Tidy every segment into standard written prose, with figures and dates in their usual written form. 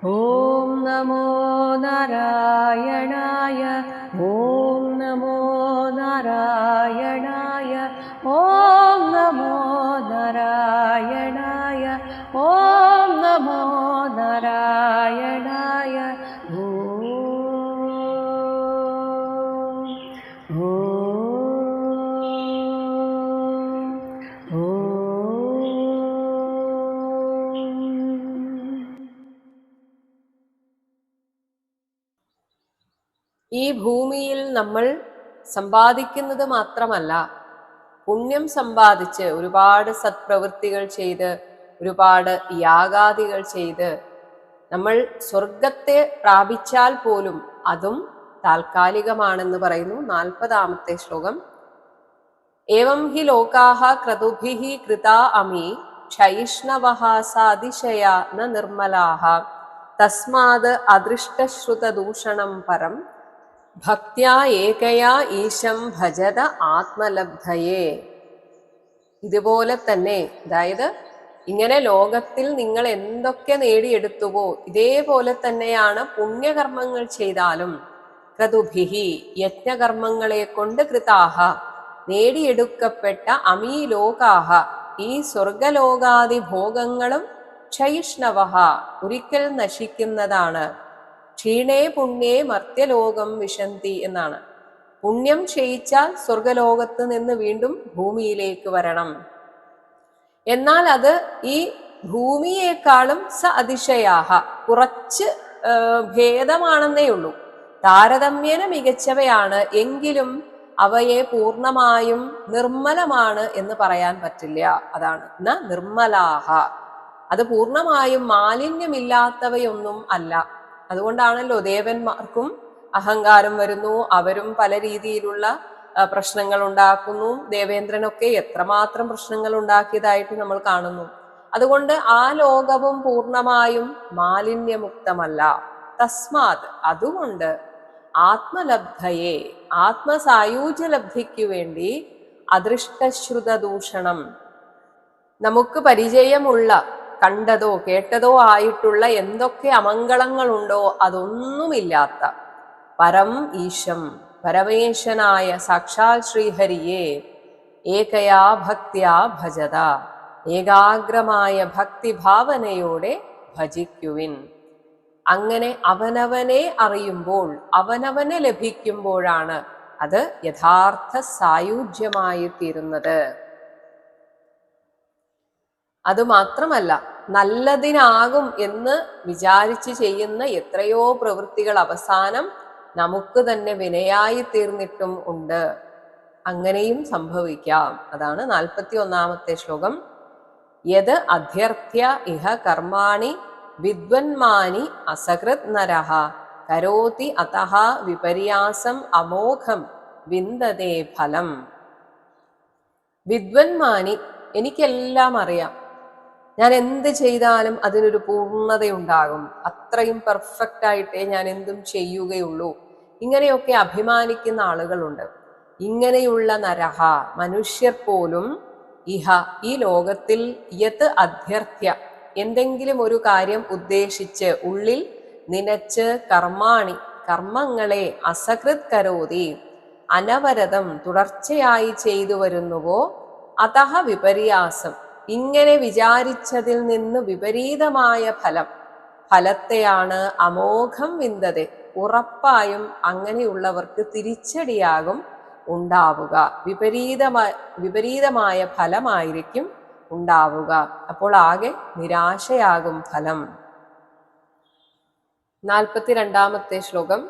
ഓം നമോ നാരായണായ. ഓം നമോ നാരായണായ. ഓം നമോ നാരായണായ. ഓം നമോ നാരായണായ. ഓം ഈ ഭൂമിയിൽ നമ്മൾ സമ്പാദിക്കുന്നത് മാത്രമല്ല, പുണ്യം സമ്പാദിച്ച് ഒരുപാട് സത്പ്രവൃത്തികൾ ചെയ്ത് ഒരുപാട് യാഗാദികൾ ചെയ്ത് നമ്മൾ സ്വർഗത്തെ പ്രാപിച്ചാൽ പോലും അതും താൽക്കാലികമാണെന്ന് പറയുന്നു 40-ാമത്തെ ശ്ലോകം. ഏവം ഹി ലോകാഹ ക്രതുഭിഃ കൃതാ അമി ക്ഷൈഷ്ണവഃ സാതിശയ ന നിർമ്മലാഃ തസ്മാത് അദൃഷ്ടശ്രുതദൂഷണം പരം ഭക്ത്യാ ഏകയാ ഈശം ഭജത ആത്മലബ്ധയേ. ഇതുപോലെ തന്നെ, അതായത് ഇങ്ങനെ ലോകത്തിൽ നിങ്ങൾ എന്തൊക്കെ നേടിയെടുത്തുവോ ഇതേപോലെ തന്നെയാണ് പുണ്യകർമ്മങ്ങൾ ചെയ്താലും ക്രതുഭിഹി യജ്ഞകർമ്മങ്ങളെ കൊണ്ട് കൃതാഹ നേടിയെടുക്കപ്പെട്ട അമീ ലോകാഹ ഈ സ്വർഗലോകാദി ഭോഗങ്ങളും ക്ഷയിഷ്ണവഹ ഒരിക്കൽ നശിക്കുന്നതാണ്. ക്ഷീണേ പുണ്യേ മർത്യലോകം വിശന്തി എന്നാണ്. പുണ്യം ക്ഷയിച്ചാൽ സ്വർഗലോകത്ത് നിന്ന് വീണ്ടും ഭൂമിയിലേക്ക് വരണം. എന്നാൽ അത് ഈ ഭൂമിയേക്കാളും സ അതിശയാഹ കുറച്ച് ഭേദമാണെന്നേ ഉള്ളൂ. താരതമ്യേന മികച്ചവയാണ്, എങ്കിലും അവയെ പൂർണ്ണമായും നിർമ്മലമാണ് എന്ന് പറയാൻ പറ്റില്ല. അതാണ് ന നിർമ്മലാഹ. അത് പൂർണ്ണമായും മാലിന്യമില്ലാത്തവയൊന്നും അല്ല. അതുകൊണ്ടാണല്ലോ ദേവന്മാർക്കും അഹങ്കാരം വരുന്നു, അവരും പല രീതിയിലുള്ള പ്രശ്നങ്ങൾ ഉണ്ടാക്കുന്നു. ദേവേന്ദ്രനൊക്കെ എത്രമാത്രം പ്രശ്നങ്ങൾ ഉണ്ടാക്കിയതായിട്ട് നമ്മൾ കാണുന്നു. അതുകൊണ്ട് ആ ലോകവും പൂർണ്ണമായും മാലിന്യമുക്തമല്ല. തസ്മാത് അതുകൊണ്ട് ആത്മലബ്ധയെ ആത്മസായൂജ്യലബ്ധിക്കു വേണ്ടി അദൃഷ്ടശ്രുത ദൂഷണം നമുക്ക് പരിചയമുള്ള കണ്ടതോ കേട്ടതോ ആയിട്ടുള്ള എന്തൊക്കെ അമംഗളങ്ങളുണ്ടോ അതൊന്നുമില്ലാത്ത പരം ഈശം പരമേശനായ സാക്ഷാൽ ശ്രീഹരിയെ ഏകയാ ഭക്തിയാ ഭജത ഏകാഗ്രമായ ഭക്തിഭാവനയോടെ ഭജിക്കുവിൻ. അങ്ങനെ അവനവനെ അറിയുമ്പോൾ അവനവനെ ലഭിക്കുമ്പോഴാണ് അത് യഥാർത്ഥ സായുജ്യമായി തീരുന്നത്. അതുമാത്രമല്ല, നല്ലതിനാകും എന്ന് വിചാരിച്ച് ചെയ്യുന്ന എത്രയോ പ്രവൃത്തികൾ അവസാനം നമുക്ക് തന്നെ വിനയായി തീർന്നിട്ടും ഉണ്ട്. അങ്ങനെയും സംഭവിക്കാം. അതാണ് 41-ാമത്തെ ശ്ലോകം. യത് അധ്യർത്ഥ്യ ഇഹ കർമാണി വിദ്വന്മാനി അസകൃത് നരഃ കരോതി അതഃ വിപര്യാസം അമോഘം വിന്ദതേ ഫലം. വിദ്വന്മാനി, എനിക്കെല്ലാം അറിയാം, ഞാൻ എന്ത് ചെയ്താലും അതിനൊരു പൂർണ്ണതയുണ്ടാകും, അത്രയും പെർഫെക്റ്റ് ആയിട്ടേ ഞാൻ എന്തും ചെയ്യുകയുള്ളൂ, ഇങ്ങനെയൊക്കെ അഭിമാനിക്കുന്ന ആളുകളുണ്ട്. ഇങ്ങനെയുള്ള നരഹ മനുഷ്യർ പോലും ഇഹ ഈ ലോകത്തിൽ യത് അധ്യർത്ഥ്യ എന്തെങ്കിലും ഒരു കാര്യം ഉദ്ദേശിച്ച് ഉള്ളിൽ നനച്ച് കർമാണി കർമ്മങ്ങളെ അസകൃത് കരോതി അനവരതം തുടർച്ചയായി ചെയ്തു വരുന്നുവോ അതഹ വിപര്യാസം ഇങ്ങനെ വിചാരിച്ചതിൽ നിന്ന് വിപരീതമായ ഫലത്തെയാണ് അമോഘം വിന്ദതെ ഉറപ്പായും അങ്ങനെയുള്ളവർക്ക് തിരിച്ചടിയാകും ഉണ്ടാവുക. വിപരീതമായ ഫലമായിരിക്കും ഉണ്ടാവുക. അപ്പോൾ ആകെ നിരാശയാകും ഫലം. 42-ാമത്തെ ശ്ലോകം.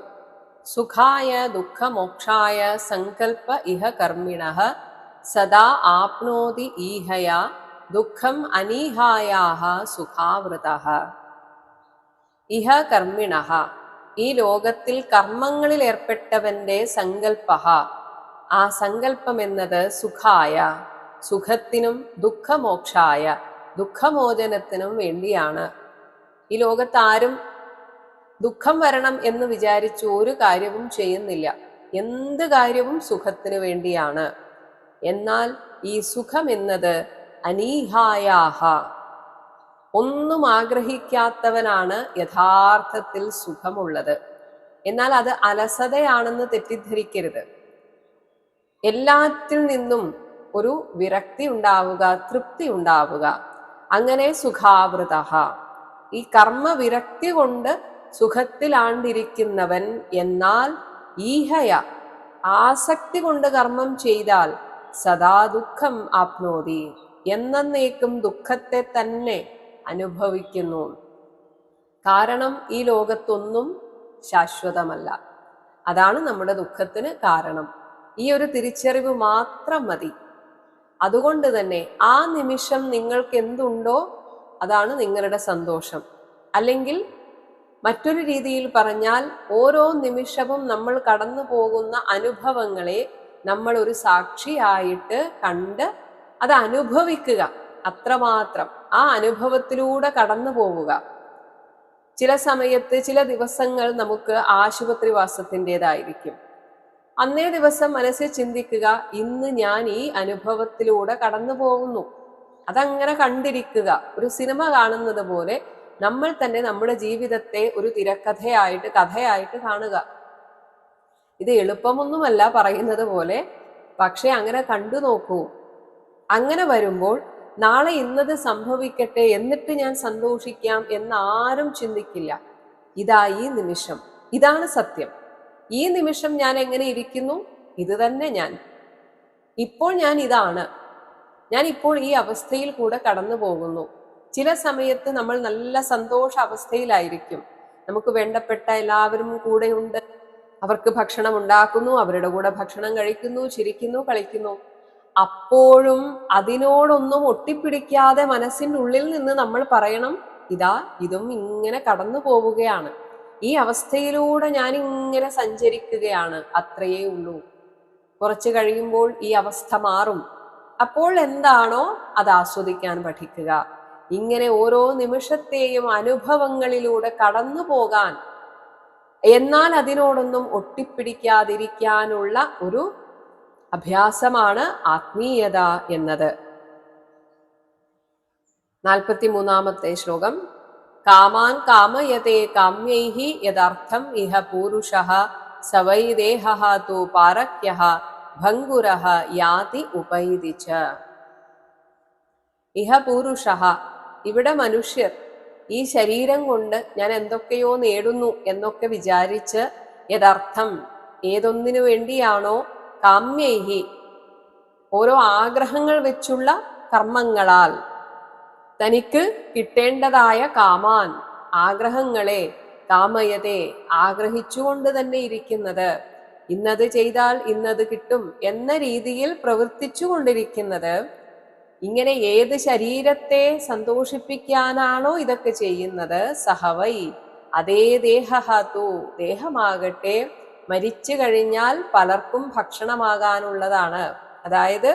സുഖായ ദുഃഖമോക്ഷായ സങ്കൽപ്പ ഇഹ കർമ്മിണഃ സദാ ആപ്നോതി ഈഹയാ ദുഃഖം അനീഹായാഹ സുഖാവൃതഃ. ഇഹ കർമ്മിണഃ ഈ ലോകത്തിൽ കർമ്മങ്ങളിൽ ഏർപ്പെട്ടവന്റെ സങ്കൽപ്പഃ ആ സങ്കല്പം എന്നത് സുഖായ സുഖത്തിനും ദുഃഖമോക്ഷായ ദുഃഖമോചനത്തിനും വേണ്ടിയാണ്. ഈ ലോകത്താരും ദുഃഖം വരണം എന്ന് വിചാരിച്ച് ഒരു കാര്യവും ചെയ്യുന്നില്ല. എന്ത് കാര്യവും സുഖത്തിന് വേണ്ടിയാണ്. എന്നാൽ ഈ സുഖം എന്നത് അനീഹായാഹ ഒന്നും ആഗ്രഹിക്കാത്തവനാണ് യഥാർത്ഥത്തിൽ സുഖമുള്ളത്. എന്നാൽ അത് അലസതയാണെന്ന് തെറ്റിദ്ധരിക്കരുത്. എല്ലാറ്റിൽ നിന്നും ഒരു വിരക്തി ഉണ്ടാവുക, തൃപ്തി ഉണ്ടാവുക, അങ്ങനെ സുഖാവൃത. ഈ കർമ്മ വിരക്തി കൊണ്ട് സുഖത്തിലാണ്ടിരിക്കുന്നവൻ, എന്നാൽ ഈഹയ ആസക്തി കൊണ്ട് കർമ്മം ചെയ്താൽ സദാ ദുഃഖം ആപ്നോതി, എന്നേക്കും ദുഃഖത്തെ തന്നെ അനുഭവിക്കുന്നു. കാരണം ഈ ലോകത്തൊന്നും ശാശ്വതമല്ല. അതാണ് നമ്മുടെ ദുഃഖത്തിന് കാരണം. ഈ ഒരു തിരിച്ചറിവ് മാത്രം മതി. അതുകൊണ്ട് തന്നെ ആ നിമിഷം നിങ്ങൾക്ക് എന്തുണ്ടോ അതാണ് നിങ്ങളുടെ സന്തോഷം. അല്ലെങ്കിൽ മറ്റൊരു രീതിയിൽ പറഞ്ഞാൽ, ഓരോ നിമിഷവും നമ്മൾ കടന്നു പോകുന്ന അനുഭവങ്ങളെ നമ്മൾ ഒരു സാക്ഷിയായിട്ട് കണ്ട് അത് അനുഭവിക്കുക, അത്രമാത്രം. ആ അനുഭവത്തിലൂടെ കടന്നു പോവുക. ചില സമയത്ത് ചില ദിവസങ്ങൾ നമുക്ക് ആശുപത്രിവാസത്തിൻ്റെതായിരിക്കും. അന്നേ ദിവസം മനസ്സിൽ ചിന്തിക്കുക, ഇന്ന് ഞാൻ ഈ അനുഭവത്തിലൂടെ കടന്നു പോകുന്നു. അതങ്ങനെ കണ്ടിരിക്കുക. ഒരു സിനിമ കാണുന്നത് പോലെ നമ്മൾ തന്നെ നമ്മുടെ ജീവിതത്തെ ഒരു തിരക്കഥയായിട്ട്, കഥയായിട്ട് കാണുക. ഇത് എളുപ്പമൊന്നുമല്ല പറയുന്നത് പോലെ, പക്ഷെ അങ്ങനെ കണ്ടു നോക്കൂ. അങ്ങനെ വരുമ്പോൾ നാളെ ഇന്നത് സംഭവിക്കട്ടെ എന്നിട്ട് ഞാൻ സന്തോഷിക്കാം എന്നാരും ചിന്തിക്കില്ല. ഇതാ ഈ നിമിഷം, ഇതാണ് സത്യം. ഈ നിമിഷം ഞാൻ എങ്ങനെ ഇരിക്കുന്നു, ഇത് തന്നെ ഞാൻ. ഇപ്പോൾ ഞാൻ ഇതാണ്. ഞാൻ ഇപ്പോൾ ഈ അവസ്ഥയിൽ കൂടെ കടന്നു പോകുന്നു. ചില സമയത്ത് നമ്മൾ നല്ല സന്തോഷ അവസ്ഥയിലായിരിക്കും. നമുക്ക് വേണ്ടപ്പെട്ട എല്ലാവരും കൂടെയുണ്ട്. അവർക്ക് ഭക്ഷണം ഉണ്ടാക്കുന്നു, അവരുടെ കൂടെ ഭക്ഷണം കഴിക്കുന്നു, ചിരിക്കുന്നു, കളിക്കുന്നു. അപ്പോഴും അതിനോടൊന്നും ഒട്ടിപ്പിടിക്കാതെ മനസ്സിൻ്റെ ഉള്ളിൽ നിന്ന് നമ്മൾ പറയണം, ഇതാ ഇതും ഇങ്ങനെ കടന്നു പോവുകയാണ്, ഈ അവസ്ഥയിലൂടെ ഞാൻ ഇങ്ങനെ സഞ്ചരിക്കുകയാണ്, അത്രയേ ഉള്ളൂ. കുറച്ച് കഴിയുമ്പോൾ ഈ അവസ്ഥ മാറും. അപ്പോൾ എന്താണോ അത് ആസ്വദിക്കാൻ പഠിക്കുക. ഇങ്ങനെ ഓരോ നിമിഷത്തെയും അനുഭവങ്ങളിലൂടെ കടന്നു പോകാൻ, എന്നാൽ അതിനോടൊന്നും ഒട്ടിപ്പിടിക്കാതിരിക്കാനുള്ള ഒരു അഭ്യാസമാണ് ആത്മീയത എന്നത്. 43-ാമത്തെ ശ്ലോകം. കാമാൻ കാമയതേ കാമ്യൈഹി യദർത്ഥം ഇഹ പൂരുഷഃ സവൈ ദേഹഃ തു പാരക്യഃ ഭംഗുരഃ യാതി ഉപൈതി ച. ഇഹ പൂരുഷഃ, ഇവിടെ മനുഷ്യർ ഈ ശരീരം കൊണ്ട് ഞാൻ എന്തൊക്കെയോ നേടുന്നു എന്നൊക്കെ വിചാരിച്ച്, യദർത്ഥം ഏതൊന്നിനു വേണ്ടിയാണോ, കാമ്യൈഹി ഓരോ ആഗ്രഹങ്ങൾ വെച്ചുള്ള കർമ്മങ്ങളാൽ തനിക്ക് കിട്ടേണ്ടതായ കാമാൻ ആഗ്രഹങ്ങളെ, കാമയതെ ആഗ്രഹിച്ചുകൊണ്ട് തന്നെ ഇരിക്കുന്നത്, ഇന്നത് ചെയ്താൽ ഇന്നത് കിട്ടും എന്ന രീതിയിൽ പ്രവർത്തിച്ചു കൊണ്ടിരിക്കുന്നത്. ഇങ്ങനെ ഏത് ശരീരത്തെ സന്തോഷിപ്പിക്കാനാണോ ഇതൊക്കെ ചെയ്യുന്നത്, സഹവൈ അതേ ദേഹഹതു ദേഹമാകട്ടെ മരിച്ചു കഴിഞ്ഞാൽ പലർക്കും ഭക്ഷണമാകാനുള്ളതാണ്. അതായത്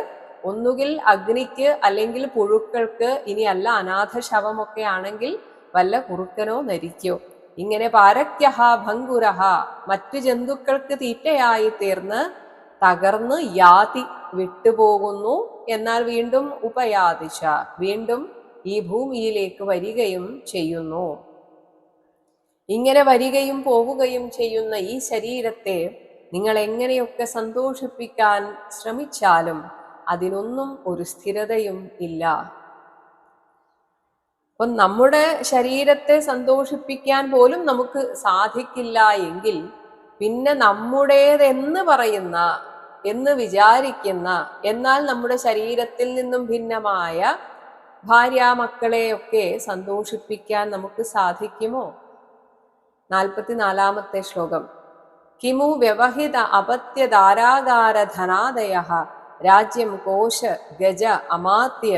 ഒന്നുകിൽ അഗ്നിക്ക് അല്ലെങ്കിൽ പുഴുക്കൾക്ക്, ഇനി അല്ല അനാഥ ശവമൊക്കെ ആണെങ്കിൽ വല്ല കുറുക്കനോ നരിക്കോ, ഇങ്ങനെ പാരക്യഹ ഭംഗുരഹ മറ്റു ജന്തുക്കൾക്ക് തീറ്റയായി തീർന്ന് തകർന്ന് യാതി വിട്ടുപോകുന്നു. എന്നാൽ വീണ്ടും ഉപയാതിച്ച വീണ്ടും ഈ ഭൂമിയിലേക്ക് വരികയും ചെയ്യുന്നു. ഇങ്ങനെ വരികയും പോവുകയും ചെയ്യുന്ന ഈ ശരീരത്തെ നിങ്ങൾ എങ്ങനെയൊക്കെ സന്തോഷിപ്പിക്കാൻ ശ്രമിച്ചാലും അതിനൊന്നും ഒരു സ്ഥിരതയും ഇല്ല. അപ്പം നമ്മുടെ ശരീരത്തെ സന്തോഷിപ്പിക്കാൻ പോലും നമുക്ക് സാധിക്കില്ല എങ്കിൽ പിന്നെ നമ്മുടേതെന്ന് പറയുന്ന, എന്ന് വിചാരിക്കുന്ന, എന്നാൽ നമ്മുടെ ശരീരത്തിൽ നിന്നും ഭിന്നമായ ഭാര്യ മക്കളെയൊക്കെ സന്തോഷിപ്പിക്കാൻ നമുക്ക് സാധിക്കുമോ? 44-ാമത്തെ ശ്ലോകം. കിമു വ്യവഹിത അപത്യധാരാകാര ധനാദയഃ രാജ്യം കോശ ഗജ അമാത്യ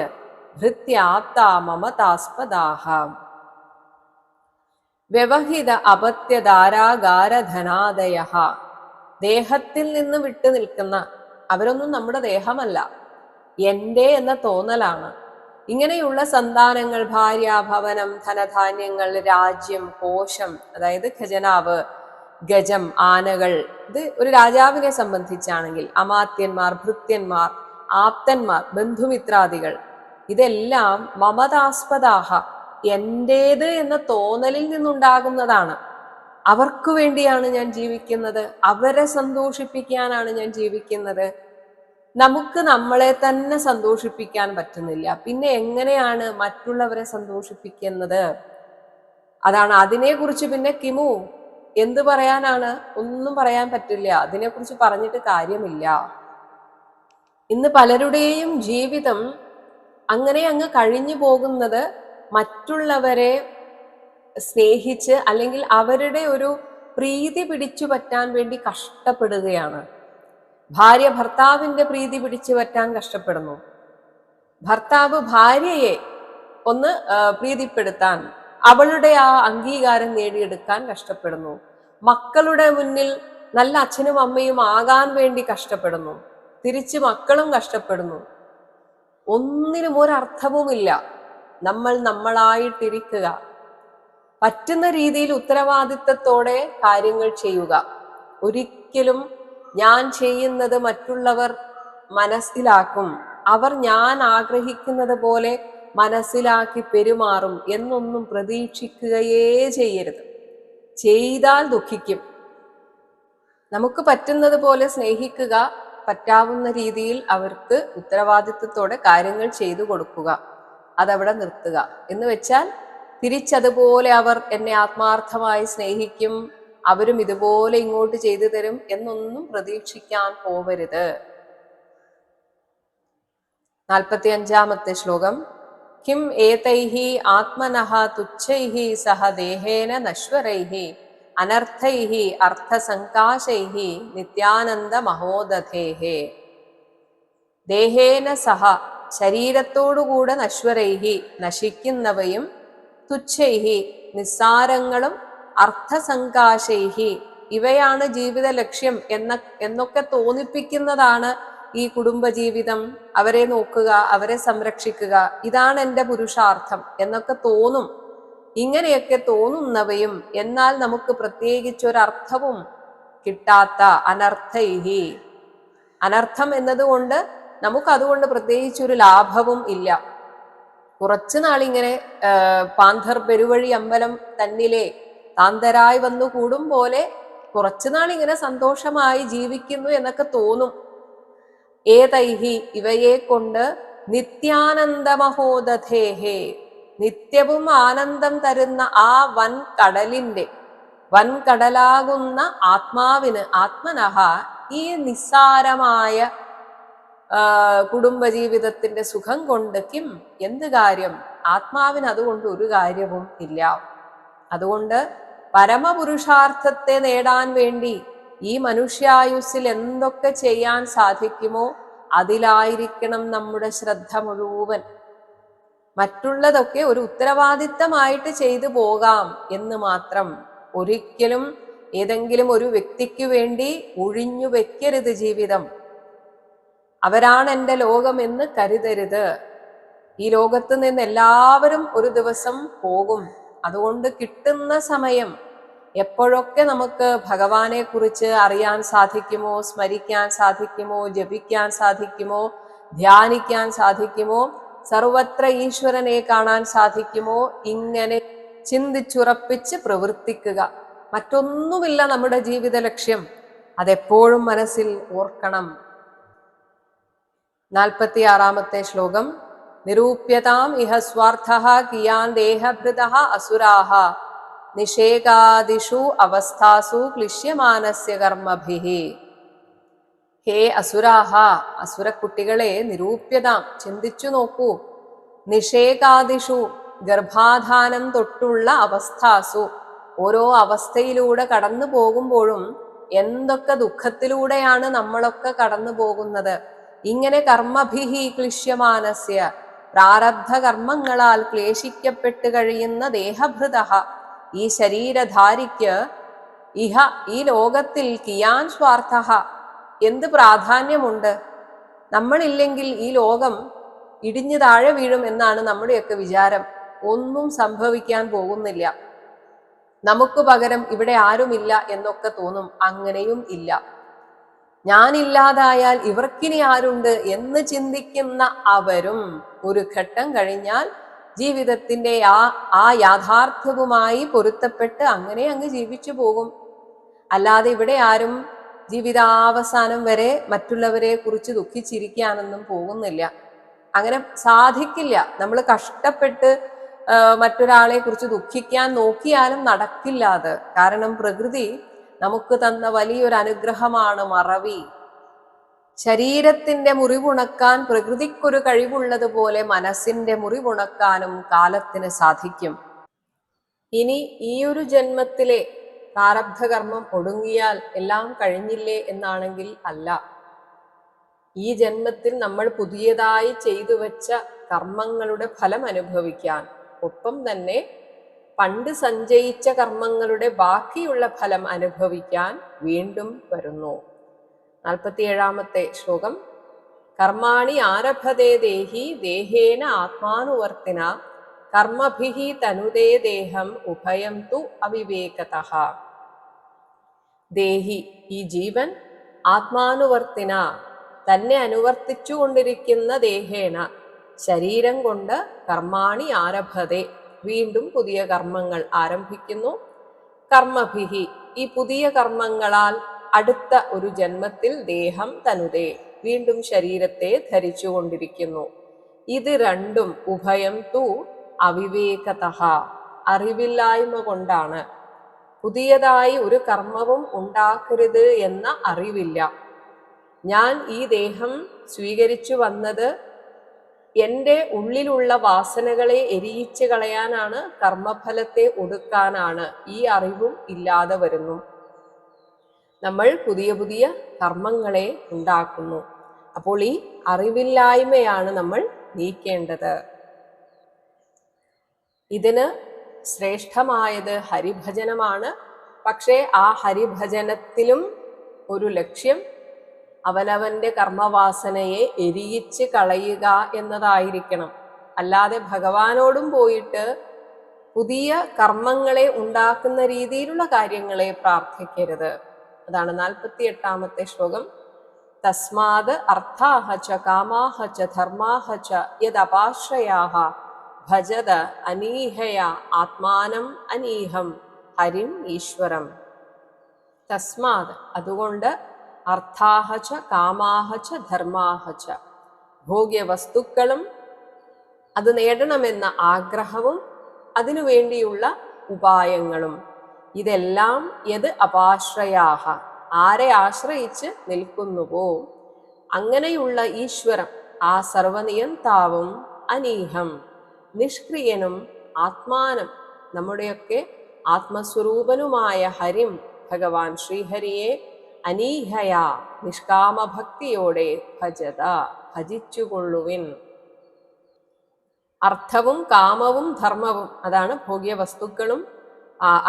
ഭൃത്യാപ്ത മമതാസ്പദാഃ. വ്യവഹിത അപത്യധാരാകാര ധനാദയഃ, ദേഹത്തിൽ നിന്ന് വിട്ടു നിൽക്കുന്ന, അവരൊന്നും നമ്മുടെ ദേഹമല്ല, എൻ്റെ എന്ന തോന്നലാണ്. ഇങ്ങനെയുള്ള സന്താനങ്ങൾ, ഭാര്യ, ഭവനം, ധനധാന്യങ്ങൾ, രാജ്യം, കോശം അതായത് ഖജനാവ്, ഗജം ആനകൾ, ഇത് ഒരു രാജാവിനെ സംബന്ധിച്ചാണെങ്കിൽ അമാത്യന്മാർ, ഭൃത്യന്മാർ, ആപ്തന്മാർ, ബന്ധുമിത്രാദികൾ, ഇതെല്ലാം മമതാസ്പദാഹ എന്റേത് എന്ന തോന്നലിൽ നിന്നുണ്ടാകുന്നതാണ്. അവർക്ക് വേണ്ടിയാണ് ഞാൻ ജീവിക്കുന്നത്, അവരെ സന്തോഷിപ്പിക്കാനാണ് ഞാൻ ജീവിക്കുന്നത്. നമുക്ക് നമ്മളെ തന്നെ സന്തോഷിപ്പിക്കാൻ പറ്റുന്നില്ല, പിന്നെ എങ്ങനെയാണ് മറ്റുള്ളവരെ സന്തോഷിപ്പിക്കുന്നത്? അതാണ്. അതിനെക്കുറിച്ച് പിന്നെ കിമു എന്ത് പറയാനാണ്? ഒന്നും പറയാൻ പറ്റില്ല. അതിനെക്കുറിച്ച് പറഞ്ഞിട്ട് കാര്യമില്ല. ഇന്ന് പലരുടെയും ജീവിതം അങ്ങനെ അങ്ങ് കഴിഞ്ഞു പോകുന്നത് മറ്റുള്ളവരെ സ്നേഹിച്ച് അല്ലെങ്കിൽ അവരുടെ ഒരു പ്രീതി പിടിച്ചു പറ്റാൻ വേണ്ടി കഷ്ടപ്പെടുകയാണ്. ഭാര്യ ഭർത്താവിന്റെ പ്രീതി പിടിച്ചു പറ്റാൻ കഷ്ടപ്പെടുന്നു. ഭർത്താവ് ഭാര്യയെ ഒന്ന് പ്രീതിപ്പെടുത്താൻ, അവളുടെ ആ അംഗീകാരം നേടിയെടുക്കാൻ കഷ്ടപ്പെടുന്നു. മക്കളുടെ മുന്നിൽ നല്ല അച്ഛനും അമ്മയും ആകാൻ വേണ്ടി കഷ്ടപ്പെടുന്നു. തിരിച്ച് മക്കളും കഷ്ടപ്പെടുന്നു. ഒന്നിനും ഒരർത്ഥവുമില്ല. നമ്മൾ നമ്മളായിട്ടിരിക്കുക, പറ്റുന്ന രീതിയിൽ ഉത്തരവാദിത്തത്തോടെ കാര്യങ്ങൾ ചെയ്യുക. ഒരിക്കലും ഞാൻ ചെയ്യുന്നത് മറ്റുള്ളവർ മനസ്സിലാക്കും, അവർ ഞാൻ ആഗ്രഹിക്കുന്നത് പോലെ മനസ്സിലാക്കി പെരുമാറും എന്നൊന്നും പ്രതീക്ഷിക്കുകയേ ചെയ്യരുത്. ചെയ്താൽ ദുഃഖിക്കും. നമുക്ക് പറ്റുന്നത് പോലെ സ്നേഹിക്കുക, പറ്റാവുന്ന രീതിയിൽ അവർക്ക് ഉത്തരവാദിത്വത്തോടെ കാര്യങ്ങൾ ചെയ്തു കൊടുക്കുക, അതവിടെ നിർത്തുക. എന്ന് വെച്ചാൽ തിരിച്ചതുപോലെ അവർ എന്നെ ആത്മാർത്ഥമായി സ്നേഹിക്കും, അവരും ഇതുപോലെ ഇങ്ങോട്ട് ചെയ്തു തരും എന്നൊന്നും പ്രതീക്ഷിക്കാൻ പോവരുത്. 45-ാമത്തെ ശ്ലോകം. കിം ഏതൈഹി ആത്മനഃ തുച്ഛൈഹി സഹ ദേഹേന നശ്വരൈഹി അനർത്ഥൈഹി അർത്ഥസങ്കാശൈഹി നിത്യാനന്ദ മഹോദധേഹേ. ദേഹേന സഹ ശരീരത്തോടുകൂടെ നശ്വരൈഹി നശിക്കുന്നവയും തുച്ഛൈഹി നിസ്സാരങ്ങളും അർത്ഥസങ്കാശൈഹി ഇവയാണ് ജീവിത ലക്ഷ്യം എന്നൊക്കെ തോന്നിപ്പിക്കുന്നതാണ് ഈ കുടുംബജീവിതം. അവരെ നോക്കുക, അവരെ സംരക്ഷിക്കുക, ഇതാണ് എൻ്റെ പുരുഷാർത്ഥം എന്നൊക്കെ തോന്നും. ഇങ്ങനെയൊക്കെ തോന്നുന്നവയും എന്നാൽ നമുക്ക് പ്രത്യേകിച്ചൊരർത്ഥവും കിട്ടാത്ത അനർത്ഥൈഹി, അനർത്ഥം എന്നതുകൊണ്ട് നമുക്കതുകൊണ്ട് പ്രത്യേകിച്ചൊരു ലാഭവും ഇല്ല. കുറച്ചു നാളിങ്ങനെ പാന്തർ പെരുവഴി അമ്പലം തന്നിലെ താന്തരായി വന്നു കൂടും പോലെ കുറച്ചു നാളിങ്ങനെ സന്തോഷമായി ജീവിക്കുന്നു എന്നൊക്കെ തോന്നും. ഏതൈഹി ഇവയെ കൊണ്ട് നിത്യാനന്ദമഹോദധേഹേ, നിത്യവും ആനന്ദം തരുന്ന ആ വൻകടലാകുന്ന ആത്മാവിന്, ആത്മനഹ ഈ നിസ്സാരമായ കുടുംബജീവിതത്തിന്റെ സുഖം കൊണ്ട് കിം എന്ത് കാര്യം, ആത്മാവിന് അതുകൊണ്ട് ഒരു കാര്യവും ഇല്ല. അതുകൊണ്ട് പരമപുരുഷാർത്ഥത്തെ നേടാൻ വേണ്ടി ഈ മനുഷ്യായുസ്സിൽ എന്തൊക്കെ ചെയ്യാൻ സാധിക്കുമോ അതിലായിരിക്കണം നമ്മുടെ ശ്രദ്ധ മുഴുവൻ. മറ്റുള്ളതൊക്കെ ഒരു ഉത്തരവാദിത്തമായിട്ട് ചെയ്തു പോകാം എന്ന് മാത്രം. ഒരിക്കലും ഏതെങ്കിലും ഒരു വ്യക്തിക്ക് വേണ്ടി ഒഴിഞ്ഞു വെക്കരുത് ജീവിതം. അവരാണ് എൻ്റെ ലോകം എന്ന് കരുതരുത്. ഈ ലോകത്ത് നിന്ന് എല്ലാവരും ഒരു ദിവസം പോകും. അതുകൊണ്ട് കിട്ടുന്ന സമയം എപ്പോഴൊക്കെ നമുക്ക് ഭഗവാനെ കുറിച്ച് അറിയാൻ സാധിക്കുമോ, സ്മരിക്കാൻ സാധിക്കുമോ, ജപിക്കാൻ സാധിക്കുമോ, ധ്യാനിക്കാൻ സാധിക്കുമോ, സർവത്ര ഈശ്വരനെ കാണാൻ സാധിക്കുമോ, ഇങ്ങനെ ചിന്തിച്ചുറപ്പിച്ച് പ്രവർത്തിക്കുക. മറ്റൊന്നുമില്ല നമ്മുടെ ജീവിത ലക്ഷ്യം. അതെപ്പോഴും മനസ്സിൽ ഓർക്കണം. 46-ാമത്തെ ശ്ലോകം. നിരൂപ്യതാം ഇഹ സ്വാർത്ഥഃ കിയാൻ ദേഹഭൃതഃ അസുരാഃ നിഷേകാദിഷു അവസ്ഥാസു ക്ലിശ്യമാനസ്യ കർമ്മഭിഃ. ഹേ അസുരാഹ, അസുരക്കുട്ടികളെ, നിരൂപ്യതാം ചിന്തിച്ചു നോക്കൂ. നിഷേകാദിഷു ഗർഭാധാനം തൊട്ടുള്ള അവസ്ഥാസു, ഓരോ അവസ്ഥയിലൂടെ കടന്നു പോകുമ്പോഴും എന്തൊക്കെ ദുഃഖത്തിലൂടെയാണ് നമ്മളൊക്കെ കടന്നു പോകുന്നത്. ഇങ്ങനെ കർമ്മഭിഹി ക്ലിശ്യമാനസ്യ, പ്രാരബ്ധ കർമ്മങ്ങളാൽ ക്ലേശിക്കപ്പെട്ട് കഴിയുന്ന ദേഹഭൃതഃ, ഈ ശരീരധാരിക്ക്, ഇഹ ഈ ലോകത്തിൽ കിയാൻ സ്വാർത്ഥഃ എന്ത് പ്രാധാന്യമുണ്ട്. നമ്മളില്ലെങ്കിൽ ഈ ലോകം ഇടിഞ്ഞു താഴെ വീഴും എന്നാണ് നമ്മുടെയൊക്കെ വിചാരം. ഒന്നും സംഭവിക്കാൻ പോകുന്നില്ല. നമുക്ക് പകരം ഇവിടെ ആരുമില്ല എന്നൊക്കെ തോന്നും. അങ്ങനെയും ഇല്ല. ഞാനില്ലാതായാൽ ഇവർക്കിനി ആരുണ്ട് എന്ന് ചിന്തിക്കുന്ന അവരും ഒരു ഘട്ടം കഴിഞ്ഞാൽ ജീവിതത്തിന്റെ ആ യാഥാർത്ഥ്യവുമായി പൊരുത്തപ്പെട്ട് അങ്ങനെ അങ്ങ് ജീവിച്ചു പോകും. അല്ലാതെ ഇവിടെ ആരും ജീവിതാവസാനം വരെ മറ്റുള്ളവരെ കുറിച്ച് ദുഃഖിച്ചിരിക്കാനൊന്നും പോകുന്നില്ല. അങ്ങനെ സാധിക്കില്ല. നമ്മൾ കഷ്ടപ്പെട്ട് മറ്റൊരാളെ കുറിച്ച് ദുഃഖിക്കാൻ നോക്കിയാലും നടക്കില്ല അത്. കാരണം പ്രകൃതി നമുക്ക് തന്ന വലിയൊരു അനുഗ്രഹമാണ് മറവി. ശരീരത്തിന്റെ മുറിവുണക്കാൻ പ്രകൃതിക്കൊരു കഴിവുള്ളതുപോലെ മനസ്സിന്റെ മുറിവുണക്കാനും കാലത്തിന് സാധിക്കും. ഇനി ഈ ഒരു ജന്മത്തിലെ പ്രാരബ്ധകർമ്മം ഒടുങ്ങിയാൽ എല്ലാം കഴിഞ്ഞില്ലേ എന്നാണെങ്കിൽ അല്ല. ഈ ജന്മത്തിൽ നമ്മൾ പുതിയതായി ചെയ്തു വെച്ച കർമ്മങ്ങളുടെ ഫലം അനുഭവിക്കാൻ, ഒപ്പം തന്നെ പണ്ട് സഞ്ചയിച്ച കർമ്മങ്ങളുടെ ബാക്കിയുള്ള ഫലം അനുഭവിക്കാൻ വീണ്ടും വരുന്നു. 47-ാമത്തെ ശ്ലോകം. കർമാണി ആരഭതേ ദേഹി ദേഹേന ആത്മാനുവർത്തിന കർമ്മഭിഹി തനുദേ ദേഹം ഉഭയം തു അവിവേകതഃ. ദേഹി ഈ ജീവൻ ആത്മാനുവർത്തിന തന്നെ അനുവർത്തിച്ചു കൊണ്ടിരിക്കുന്ന ദേഹേന ശരീരം കൊണ്ട് കർമാണി ആരഭതേ വീണ്ടും പുതിയ കർമ്മങ്ങൾ ആരംഭിക്കുന്നു. കർമ്മഭിഹി ഈ പുതിയ കർമ്മങ്ങളാൽ അടുത്ത ഒരു ജന്മത്തിൽ ദേഹം തനുദേ വീണ്ടും ശരീരത്തെ ധരിച്ചു കൊണ്ടിരിക്കുന്നു. ഇത് രണ്ടും ഉഭയം തു അവിവേകതഃ അറിവില്ലായ്മ കൊണ്ടാണ്. പുതിയതായി ഒരു കർമ്മവും ഉണ്ടാക്കരുത് എന്ന അറിവില്ല. ഞാൻ ഈ ദേഹം സ്വീകരിച്ചു വന്നത് എൻ്റെ ഉള്ളിലുള്ള വാസനകളെ എരിയിച്ചു കളയാനാണ്, കർമ്മഫലത്തെ ഒടുക്കാനാണ്. ഈ അറിവും ഇല്ലാതെ വരുന്നു. നമ്മൾ പുതിയ പുതിയ കർമ്മങ്ങളെ ഉണ്ടാക്കുന്നു. അപ്പോൾ ഈ അറിവില്ലായ്മയാണ് നമ്മൾ നീക്കേണ്ടത്. ഇതിന് ശ്രേഷ്ഠമായത് ഹരിഭജനമാണ്. പക്ഷേ ആ ഹരിഭജനത്തിലും ഒരു ലക്ഷ്യം അവനവന്റെ കർമ്മവാസനയെ എരിയിച്ച് കളയുക എന്നതായിരിക്കണം. അല്ലാതെ ഭഗവാനോടും പോയിട്ട് പുതിയ കർമ്മങ്ങളെ ഉണ്ടാക്കുന്ന രീതിയിലുള്ള കാര്യങ്ങളെ പ്രാർത്ഥിക്കരുത്. അതാണ് 48-ാമത്തെ ശ്ലോകം. തസ്മാത് അർത്ഥാഹ ച കാമാഹ ച ധർമാഹ ച യദപാശ്രയാഹ ഭജത അനീഹയ ആത്മാനം അനീഹം ഹരിം ഈശ്വരം. തസ്മാത് അതുകൊണ്ട് അർത്ഥാഹ ച കാമാഹ ച ധർമാഹ ച ഭോഗ്യവസ്തുക്കളും അത് നേടണമെന്ന ആഗ്രഹവും അതിനുവേണ്ടിയുള്ള ഉപായങ്ങളും ഇതെല്ലാം യത് അപാശ്രയാഹ ആരെ ആശ്രയിച്ച് നിൽക്കുന്നുവോ അങ്ങനെയുള്ള ഈശ്വരം ആ സർവനിയന്താവും അനീഹം നിഷ്ക്രിയനും ആത്മാനം നമ്മുടെയൊക്കെ ആത്മസ്വരൂപനുമായ ഹരിം ഭഗവാൻ ശ്രീഹരിയെ അനീഹയ നിഷ്കാമഭക്തിയോടെ ഭജത ഭജിച്ചുകൊള്ളുവിൻ. അർത്ഥവും കാമവും ധർമ്മവും അതാണ് ഭോഗ്യവസ്തുക്കളും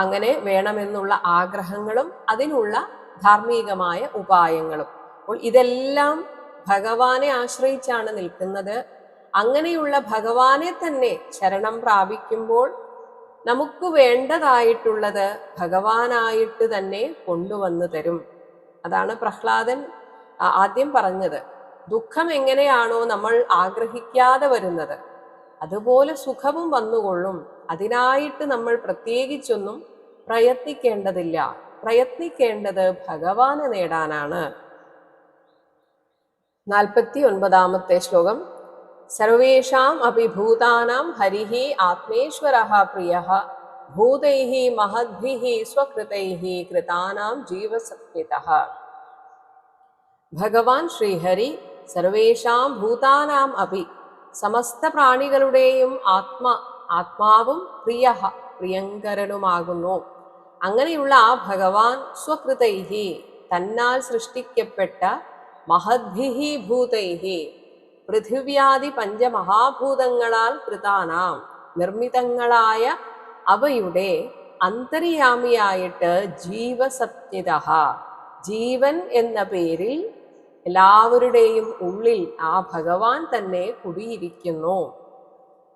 അങ്ങനെ വേണമെന്നുള്ള ആഗ്രഹങ്ങളും അതിനുള്ള ധാർമ്മികമായ ഉപായങ്ങളും. അപ്പോൾ ഇതെല്ലാം ഭഗവാനെ ആശ്രയിച്ചാണ് നിൽക്കുന്നത്. അങ്ങനെയുള്ള ഭഗവാനെ തന്നെ ശരണം പ്രാപിക്കുമ്പോൾ നമുക്ക് വേണ്ടതായിട്ടുള്ളത് ഭഗവാനായിട്ട് തന്നെ കൊണ്ടുവന്നു തരും. അതാണ് പ്രഹ്ലാദൻ ആദ്യം പറഞ്ഞത്. ദുഃഖം എങ്ങനെയാണോ നമ്മൾ ആഗ്രഹിക്കാതെ വരുന്നത് അതുപോലെ സുഖവും വന്നുകൊള്ളും. അതിനായിട്ട് നമ്മൾ പ്രത്യേകിച്ചൊന്നും പ്രയത്നിക്കേണ്ടതില്ല. പ്രയത്നിക്കേണ്ടത് ഭഗവാനെ നേടാനാണ്. 49-ാമത്തെ ശ്ലോകം. സർവേഷാം അപി ഭൂതാനാം ഹരിഹി ആത്മേശ്വരഃ പ്രിയഃ ഭൂതൈഃ മഹദ്ഭിഃ സ്വകൃതൈഃ കൃതാനാം ജീവസത്വിതഃ. ഭഗവാൻ ശ്രീഹരി സർവേഷാം ഭൂതാനാം അപി സമസ്ത പ്രാണികളുടെയും ആത്മാവും പ്രിയങ്കരനുമാകുന്നു. അങ്ങനെയുള്ള ആ ഭഗവാൻ സ്വകൃതൈഹി തന്നാൽ സൃഷ്ടിക്കപ്പെട്ട മഹദ്ഭിഹി ഭൂതൈഹി പൃഥിവ്യാദി പഞ്ചമഹാഭൂതങ്ങളാൽ കൃതാനാം നിർമ്മിതങ്ങളായ അവയുടെ അന്തര്യാമിയായിട്ട് ജീവസത്നിതഃ ജീവൻ എന്ന പേരിൽ എല്ലാവരുടെയും ഉള്ളിൽ ആ ഭഗവാൻ തന്നെ കുടിയിരിക്കുന്നു.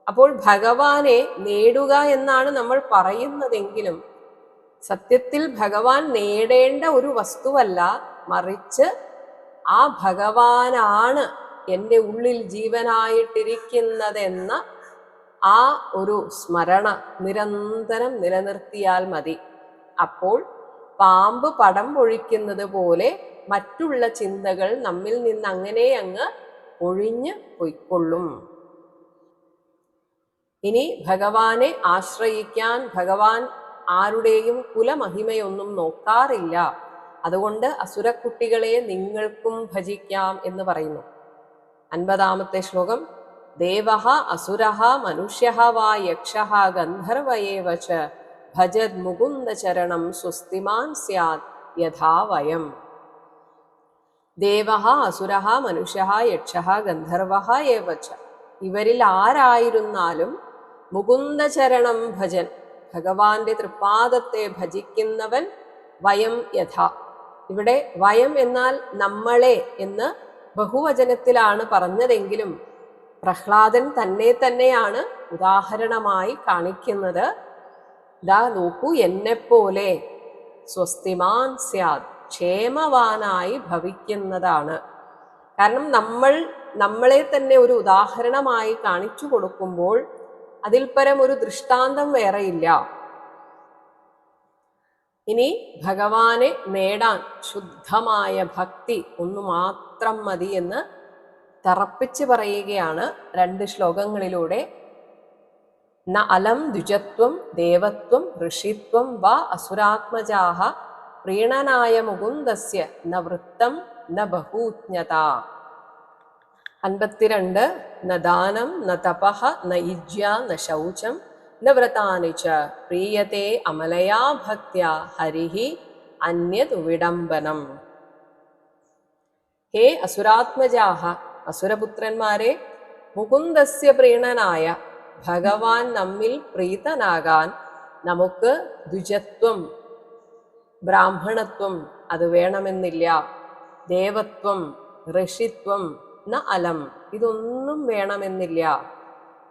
അപ്പോൾ ഭഗവാനെ നേടുക എന്നാണ് നമ്മൾ പറയുന്നതെങ്കിലും സത്യത്തിൽ ഭഗവാൻ നേടേണ്ട ഒരു വസ്തുവല്ല, മറിച്ച് ആ ഭഗവാനാണ് എൻ്റെ ഉള്ളിൽ ജീവനായിട്ടിരിക്കുന്നതെന്ന ആ ഒരു സ്മരണ നിരന്തരം നിലനിർത്തിയാൽ മതി. അപ്പോൾ പാമ്പ് പടം പൊഴിക്കുന്നത് പോലെ മറ്റുള്ള ചിന്തകൾ നമ്മിൽ നിന്ന് അങ്ങനെ അങ്ങ് ഒഴിഞ്ഞു പൊയ്ക്കൊള്ളും. ഇനി ഭഗവാനെ ആശ്രയിക്കാൻ ഭഗവാൻ ആരുടെയും കുലമഹിമയൊന്നും നോക്കാറില്ല. അതുകൊണ്ട് അസുരക്കുട്ടികളെ നിങ്ങൾക്കും ഭജിക്കാം എന്ന് പറയുന്നു. 50-ാമത്തെ ശ്ലോകം. ദേവഃ അസുരഃ മനുഷ്യഃ വാ യക്ഷഃ ഗന്ധർവയേവ ച ഭജത് മുകുന്ദചരണം സ്വസ്തിമാൻ സ്യാത് യഥാ വയം. ദേവഃ അസുരഃ മനുഷ്യഃ യക്ഷഃ ഗന്ധർവഃ ഏവ ച. ഇവരിൽ ആരായിരുന്നാലും മുകുന്ദചരണം ഭജൻ, ഭഗവാന്റെ തൃപ്പാദത്തെ ഭജിക്കുന്നവൻ വയം യഥ. ഇവിടെ വയം എന്നാൽ നമ്മളെ എന്ന് ബഹുവചനത്തിലാണ് പറഞ്ഞതെങ്കിലും പ്രഹ്ലാദൻ തന്നെയാണ് ഉദാഹരണമായി കാണിക്കുന്നത്. ദാ നോക്കൂ, എന്നെപ്പോലെ സ്വസ്തിമാൻ സ്യാദ്, ക്ഷേമവാനായി ഭവിക്കുന്നതാണ്. കാരണം നമ്മളെ തന്നെ ഒരു ഉദാഹരണമായി കാണിച്ചു കൊടുക്കുമ്പോൾ അതിൽ പരം ഒരു ദൃഷ്ടാന്തം വേറെയില്ല. ഇനി ഭഗവാനെ നേടാൻ ശുദ്ധമായ ഭക്തി ഒന്നു മാത്രം മതി എന്ന് തറപ്പിച്ച് പറയുകയാണ് 2 ശ്ലോകങ്ങളിലൂടെ. ന അലം ദ്വിജത്വം ദേവത്വം ഋഷിത്വം വാ അസുരാത്മജാഹ പ്രീണനായ മുകുന്ദസ്യ ന വൃത്തം ന ബഹൂജ്ഞത. 52. ന ദാനം ന തപഃ ന യുജ്യ ന ശൗചം ന വ്രതാനി ച പ്രീയത്തെ അമലയാ ഭക്ത്യാ ഹരിഹി അന്യത് വിഡംബനം. ഹേ അസുരാത്മജാഹ, അസുരപുത്രന്മാരെ, മുകുന്ദസ്യ പ്രീണനായ ഭഗവാൻ നമ്മിൽ പ്രീതനാകാൻ നമുക്ക് ദ്വിജത്വം, ബ്രാഹ്മണത്വം അത് വേണമെന്നില്ല. ദേവത്വം, ഋഷിത്വം ന അലം, ഇതൊന്നും വേണമെന്നില്ല.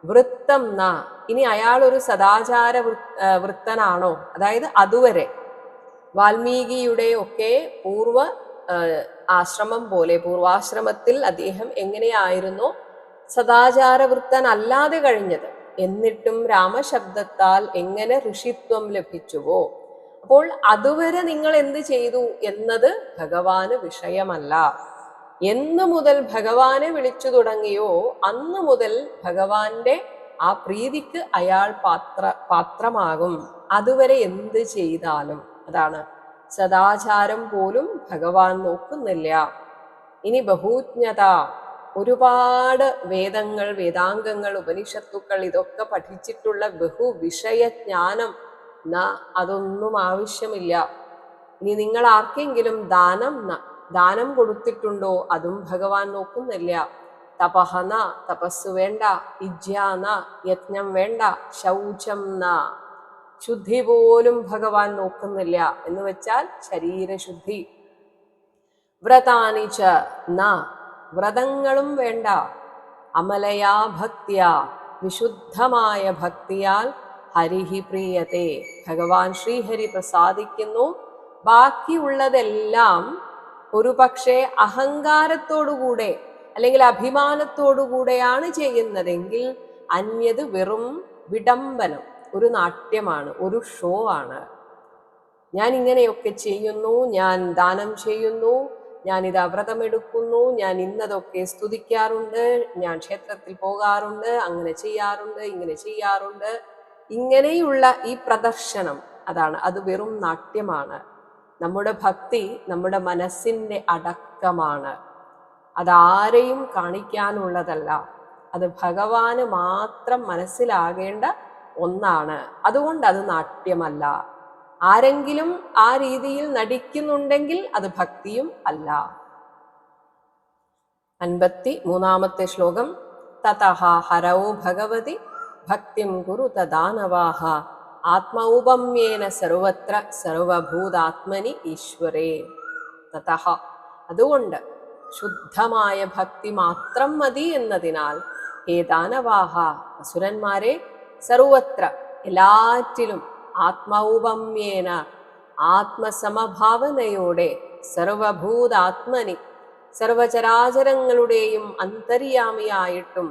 വൃത്തം ന, ഇനി അയാൾ ഒരു സദാചാര വൃത്തനാണോ? അതായത് അതുവരെ വാൽമീകിയുടെ ഒക്കെ പൂർവ ആശ്രമം പോലെ, പൂർവാശ്രമത്തിൽ അദ്ദേഹം എങ്ങനെയായിരുന്നോ സദാചാരവൃത്തൻ അല്ലാതെ കഴിഞ്ഞത്, എന്നിട്ടും രാമശബ്ദത്താൽ എങ്ങനെ ഋഷിത്വം ലഭിച്ചുവോ, അപ്പോൾ അതുവരെ നിങ്ങൾ എന്ത് ചെയ്തു എന്നത് ഭഗവാന് വിഷയമല്ല. എന്നു മുതൽ ഭഗവാനെ വിളിച്ചു തുടങ്ങിയോ അന്നു മുതൽ ഭഗവാന്റെ ആ പ്രീതിക്ക് അയാൾ പാത്രമാകും. അതുവരെ എന്ത് ചെയ്താലും. അതാണ്, സദാചാരം പോലും ഭഗവാൻ നോക്കുന്നില്ല. ഇനി ബഹൂജ്ഞത, ഒരുപാട് വേദങ്ങൾ, വേദാംഗങ്ങൾ, ഉപനിഷത്തുക്കൾ ഇതൊക്കെ പഠിച്ചിട്ടുള്ള ബഹുവിഷയജ്ഞാനം അതൊന്നും ആവശ്യമില്ല. ഇനി നിങ്ങൾ ആർക്കെങ്കിലും ദാനം കൊടുത്തിട്ടുണ്ടോ? അതും ഭഗവാൻ നോക്കുന്നില്ല. തപഹന, തപസ് വേണ്ട. യജ്ഞാന, യജ്ഞം വേണ്ട. ശൗചം ന, ശുദ്ധി പോലും ഭഗവാൻ നോക്കുന്നില്ല. എന്ന് വെച്ചാൽ ശരീരശുദ്ധി. വ്രതാനി ച ന, വ്രതങ്ങളും വേണ്ട. അമലയാ ഭക്തിയ, വിശുദ്ധമായ ഭക്തിയാൽ ഹരിഹി പ്രിയത്തെ, ഭഗവാൻ ശ്രീഹരി പ്രസാദിക്കുന്നു. ബാക്കിയുള്ളതെല്ലാം ഒരു പക്ഷേ അഹങ്കാരത്തോടുകൂടെ അല്ലെങ്കിൽ അഭിമാനത്തോടുകൂടെയാണ് ചെയ്യുന്നതെങ്കിൽ അന്യത് വെറും വിഡംബനം, ഒരു നാട്യമാണ്, ഒരു ഷോ ആണ്. ഞാൻ ഇങ്ങനെയൊക്കെ ചെയ്യുന്നു, ഞാൻ ദാനം ചെയ്യുന്നു, ഞാനിത് വ്രതമെടുക്കുന്നു, ഞാൻ ഇന്നതൊക്കെ സ്തുതിക്കാറുണ്ട്, ഞാൻ ക്ഷേത്രത്തിൽ പോകാറുണ്ട്, അങ്ങനെ ചെയ്യാറുണ്ട്, ഇങ്ങനെ ചെയ്യാറുണ്ട്, ഇങ്ങനെയുള്ള ഈ പ്രദർശനം അതാണ്, അത് വെറും നാട്യമാണ്. നമ്മുടെ ഭക്തി നമ്മുടെ മനസ്സിൻ്റെ അടക്കമാണ്. അതാരെയും കാണിക്കാനുള്ളതല്ല. അത് ഭഗവാന് മാത്രം മനസ്സിലാകേണ്ട ഒന്നാണ്. അതുകൊണ്ട് അത് നാട്യമല്ല. ആരെങ്കിലും ആ രീതിയിൽ നടിക്കുന്നുണ്ടെങ്കിൽ അത് ഭക്തിയും അല്ല. 53-ാമത്തെ ശ്ലോകം. തതഃ ഹരൗ ഭഗവതി ഭക്തിം കുരുത ദാനവാഹ ആത്മൗപമ്യേന സർവത്ര സർവഭൂതാത്മനി ഈശ്വരേ. തതഃ, അതുകൊണ്ട് ശുദ്ധമായ ഭക്തി മാത്രം മതി എന്നതിനാൽ ഹേ ദാനവാഹ, അസുരന്മാരെ, സർവത്ര എല്ലാറ്റിലും ആത്മൗപമ്യേന ആത്മസമഭാവനയോടെ സർവഭൂതാത്മനി സർവചരാചരങ്ങളുടെയും അന്തര്യാമിയായിട്ടും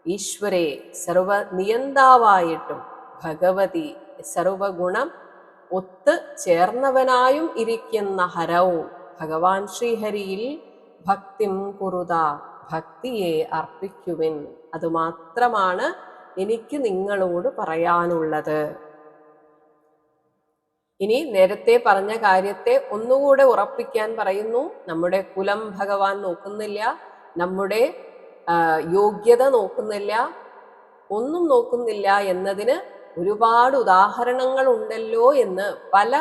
ഈശ്വരെ സർവനിയന്താവായിട്ടും ഭഗവതി സർവഗുണം ഒത്ത് ചേർന്നവനായും ഇരിക്കുന്ന ഹരവും ഭഗവാൻ ശ്രീഹരിയിൽ ഭക്തിം കുറുത, ഭക്തിയെ അർപ്പിക്കുവിൻ. അതുമാത്രമാണ് എനിക്ക് നിങ്ങളോട് പറയാനുള്ളത്. ഇനി നേരത്തെ പറഞ്ഞ കാര്യത്തെ ഒന്നുകൂടെ ഉറപ്പിക്കാൻ പറയുന്നു. നമ്മുടെ കുലം ഭഗവാൻ നോക്കുന്നില്ല, നമ്മുടെ യോഗ്യത നോക്കുന്നില്ല, ഒന്നും നോക്കുന്നില്ല എന്നതിന് ഒരുപാട് ഉദാഹരണങ്ങൾ ഉണ്ടല്ലോ എന്ന് പല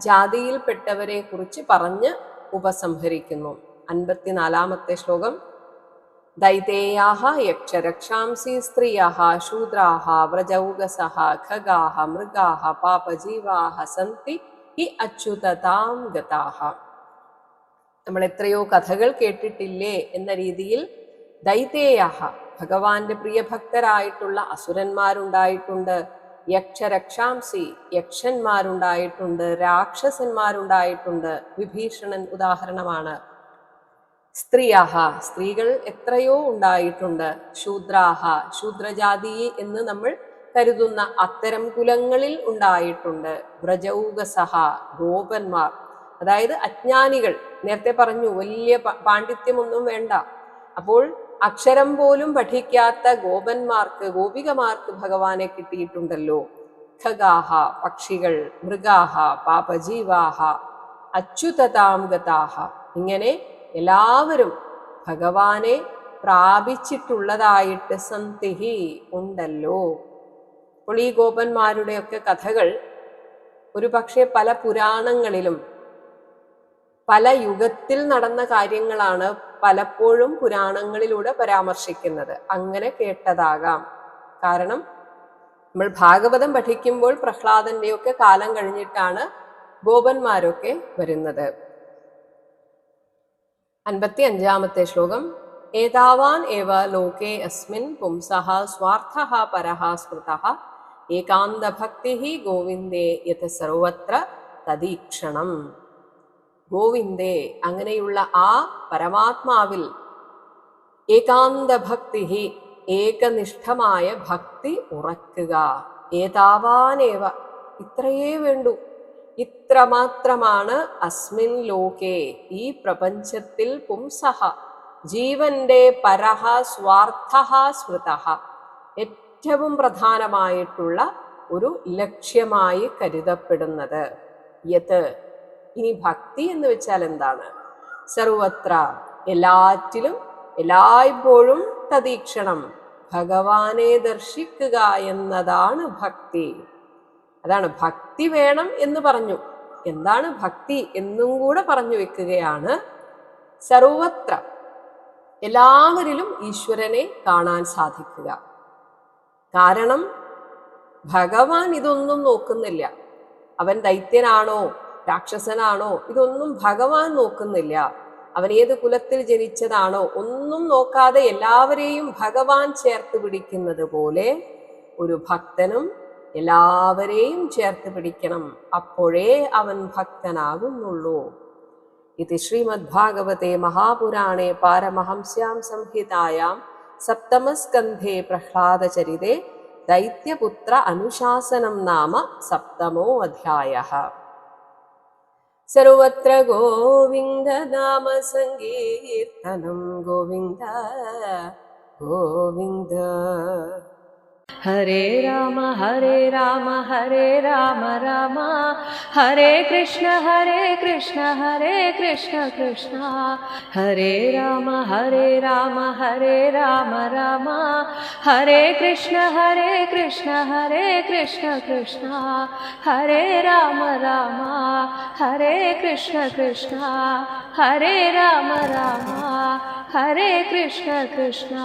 ജാതിയിൽപ്പെട്ടവരെ കുറിച്ച് പറഞ്ഞ് ഉപസംഹരിക്കുന്നു. 54-ാമത്തെ ശ്ലോകം. ദൈതേയാഹ യക്ഷരക്ഷാംസി സ്ത്രീയഃ ശൂദ്രാഃ വ്രജൗകസഃ ഖഗാഃ മൃഗാഃ പാപജീവാഃ സന്തി ഹി അച്യുതതാം ഗതാഃ. നമ്മൾ എത്രയോ കഥകൾ കേട്ടിട്ടില്ലേ എന്ന രീതിയിൽ ദൈതേയാഹ ഭഗവാന്റെ പ്രിയഭക്തരായിട്ടുള്ള അസുരന്മാരുണ്ടായിട്ടുണ്ട്, യക്ഷരക്ഷാംസി യക്ഷന്മാരുണ്ടായിട്ടുണ്ട്, രാക്ഷസന്മാരുണ്ടായിട്ടുണ്ട്. വിഭീഷണൻ ഉദാഹരണമാണ്. സ്ത്രീയാഹ സ്ത്രീകൾ എത്രയോ ഉണ്ടായിട്ടുണ്ട്, ശൂദ്രാഹ ശൂദ്രജാതി എന്ന് നമ്മൾ കരുതുന്ന അത്തരം കുലങ്ങളിൽ ഉണ്ടായിട്ടുണ്ട്, വ്രജൗകസഹ ഗോപന്മാർ അതായത് അജ്ഞാനികൾ. നേരത്തെ പറഞ്ഞു വലിയ പാണ്ഡിത്യമൊന്നും വേണ്ട. അപ്പോൾ അക്ഷരം പോലും പഠിക്കാത്ത ഗോപന്മാർക്ക് ഗോപികമാർക്ക് ഭഗവാനെ കിട്ടിയിട്ടുണ്ടല്ലോ. ഖഗാഹ പക്ഷികൾ, മൃഗാഹ പാപജീവാഹ അച്യുതതാം ഗതാഹ. ഇങ്ങനെ എല്ലാവരും ഭഗവാനെ പ്രാപിച്ചിട്ടുള്ളതായിട്ട് സന്തിഹി ഉണ്ടല്ലോ. അപ്പോൾ ഈ ഗോപന്മാരുടെയൊക്കെ കഥകൾ ഒരു പക്ഷേ പല പുരാണങ്ങളിലും പല യുഗത്തിൽ നടന്ന കാര്യങ്ങളാണ് പലപ്പോഴും പുരാണങ്ങളിലൂടെ പരാമർശിക്കുന്നത്. അങ്ങനെ കേട്ടതാകാം. കാരണം നമ്മൾ ഭാഗവതം പഠിക്കുമ്പോൾ പ്രഹ്ലാദന്റെയൊക്കെ കാലം കഴിഞ്ഞിട്ടാണ് ഗോപന്മാരൊക്കെ വരുന്നത്. 55-ാമത്തെ ശ്ലോകം. ഏതാവാൻ ഏവ ലോകേ അസ്മിൻ പുംസഃ സ്വാർത്ഥഃ പരഃ സ്മൃതഃ ഏകാന്തഭക്തിഃ ഗോവിന്ദേ യത് സർവത്ര തദീക്ഷണം. ഗോവിന്ദേ അങ്ങനെയുള്ള ആ പരമാത്മാവിൽ ഏകാന്തഭക്തി ഏകനിഷ്ഠമായ ഭക്തി ഉറക്കുക. ഏതാവാനേവ ഇത്രയേ വേണ്ടൂ, ഇത്രമാത്രമാണ് അസ്മിൻ ലോകേ ഈ പ്രപഞ്ചത്തിൽ പുംസഃ ജീവന്റെ പരഃ സ്വാർത്ഥഃ സ്മൃതഃ ഏറ്റവും പ്രധാനമായിട്ടുള്ള ഒരു ലക്ഷ്യമായി കരുതപ്പെടുന്നത്. യത് ഇനി ഭക്തി എന്ന് വെച്ചാൽ എന്താണ്? സർവത്ര എല്ലാറ്റിലും എല്ലായ്പ്പോഴും തദീക്ഷണം ഭഗവാനെ ദർശിക്കുക എന്നതാണ് ഭക്തി. അതാണ് ഭക്തി വേണം എന്ന് പറഞ്ഞു. എന്താണ് ഭക്തി എന്നും കൂടെ പറഞ്ഞു വെക്കുകയാണ്. സർവത്ര എല്ലാവരിലും ഈശ്വരനെ കാണാൻ സാധിക്കുക. കാരണം ഭഗവാൻ ഇതൊന്നും നോക്കുന്നില്ല. അവൻ ദൈത്യനാണോ രാക്ഷസനാണോ ഇതൊന്നും ഭഗവാൻ നോക്കുന്നില്ല. അവൻ ഏത് കുലത്തിൽ ജനിച്ചതാണോ ഒന്നും നോക്കാതെ എല്ലാവരെയും ഭഗവാൻ ചേർത്ത് പിടിക്കുന്നത് പോലെ ഒരു ഭക്തനും എല്ലാവരെയും ചേർത്ത് പിടിക്കണം. അപ്പോഴേ അവൻ ഭക്തനാകുന്നുള്ളൂ. ഇത് ശ്രീമദ്ഭാഗവതേ മഹാപുരാണേ പാരമഹംസ്യാം സംഹിതായാം സപ്തമസ്കന്ധേ പ്രഹ്ലാദചരിതേ ദൈത്യപുത്ര അനുശാസനം നാമ 7-മോ അധ്യായഃ. സർവത്ര ഗോവിന്ദ നാമ സങ്കീർത്തനം ഗോവിന്ദ ഗോവിന്ദ. ഹരേ രാമ ഹരേ രാമ ഹരേ രാമ രാമ ഹരേ കൃഷ്ണ ഹരേ കൃഷ്ണ ഹരേ കൃഷ്ണ കൃഷ്ണ ഹരേ രാമ ഹരേ രാമ ഹരേ രാമ രാമ ഹരേ കൃഷ്ണ ഹരേ കൃഷ്ണ ഹരേ കൃഷ്ണ കൃഷ്ണ ഹരേ രാമ രാമ ഹരേ കൃഷ്ണ കൃഷ്ണ ഹരേ രാമ രാമ ഹരേ കൃഷ്ണ കൃഷ്ണ.